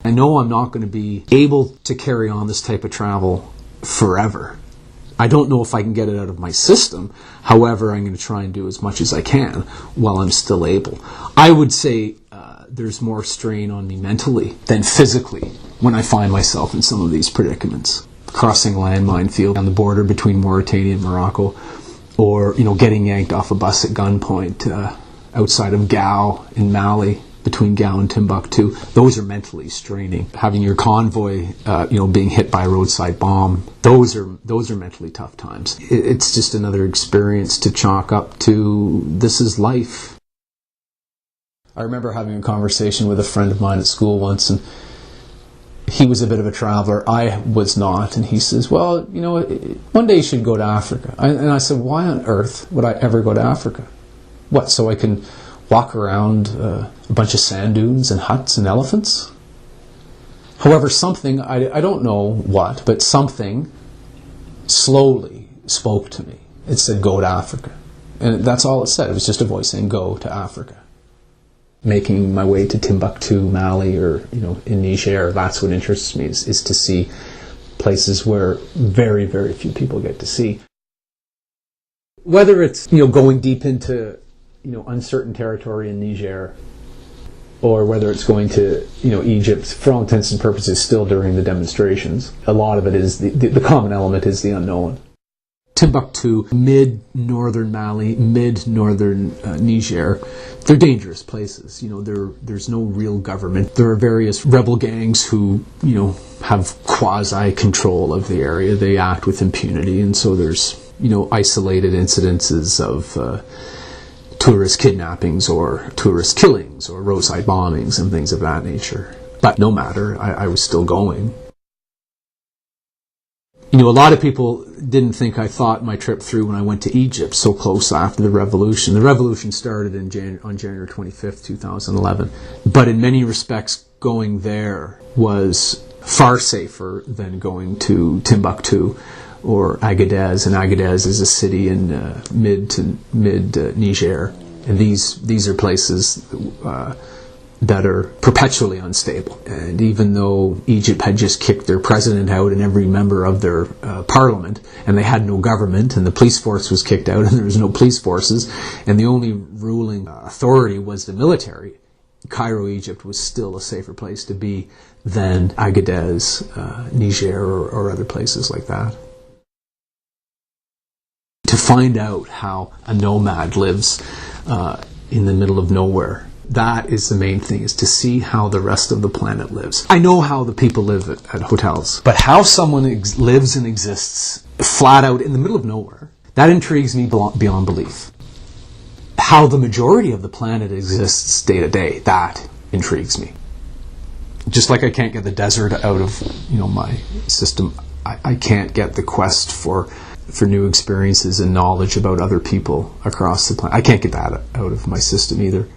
I know I'm not going to be able to carry on this type of travel forever. I don't know if I can get it out of my system. However, I'm going to try and do as much as I can while I'm still able. I would say there's more strain on me mentally than physically when I find myself in some of these predicaments. Crossing a landmine field on the border between Mauritania and Morocco, or getting yanked off a bus at gunpoint outside of Gao in Mali, between Gao and Timbuktu. Those are mentally straining. Having your convoy, being hit by a roadside bomb, those are mentally tough times. It's just another experience to chalk up to, this is life. I remember having a conversation with a friend of mine at school once, and he was a bit of a traveler. I was not. And he says, well, one day you should go to Africa. And I said, why on earth would I ever go to Africa? What, so I can walk around a bunch of sand dunes and huts and elephants? However, something, I don't know what, but something slowly spoke to me. It said, go to Africa. And that's all it said. It was just a voice saying, go to Africa. Making my way to Timbuktu, Mali, or in Niger, that's what interests me, is to see places where very, very few people get to see. Whether it's going deep into uncertain territory in Niger, or whether it's going to Egypt, for all intents and purposes, still during the demonstrations, a lot of it is the common element is the unknown. Timbuktu, mid-northern Mali, mid-northern Niger, they're dangerous places. There's no real government. There are various rebel gangs who, have quasi-control of the area. They act with impunity, and so there's, isolated incidences of tourist kidnappings or tourist killings or roadside bombings and things of that nature. But no matter, I was still going. A lot of people didn't think I thought my trip through when I went to Egypt so close after the revolution. The revolution started on January 25th, 2011. But in many respects, going there was far safer than going to Timbuktu or Agadez. And Agadez is a city in mid Niger. And these are places that are perpetually unstable. And even though Egypt had just kicked their president out and every member of their parliament, and they had no government, and the police force was kicked out and there was no police forces, and the only ruling authority was the military, Cairo, Egypt was still a safer place to be than Agadez, Niger, or other places like that. To find out how a nomad lives in the middle of nowhere, that is the main thing, is to see how the rest of the planet lives. I know how the people live at hotels, but how someone lives and exists flat out in the middle of nowhere, that intrigues me beyond belief. How the majority of the planet exists day to day, that intrigues me. Just like I can't get the desert out of my system, I can't get the quest for new experiences and knowledge about other people across the planet. I can't get that out of my system either.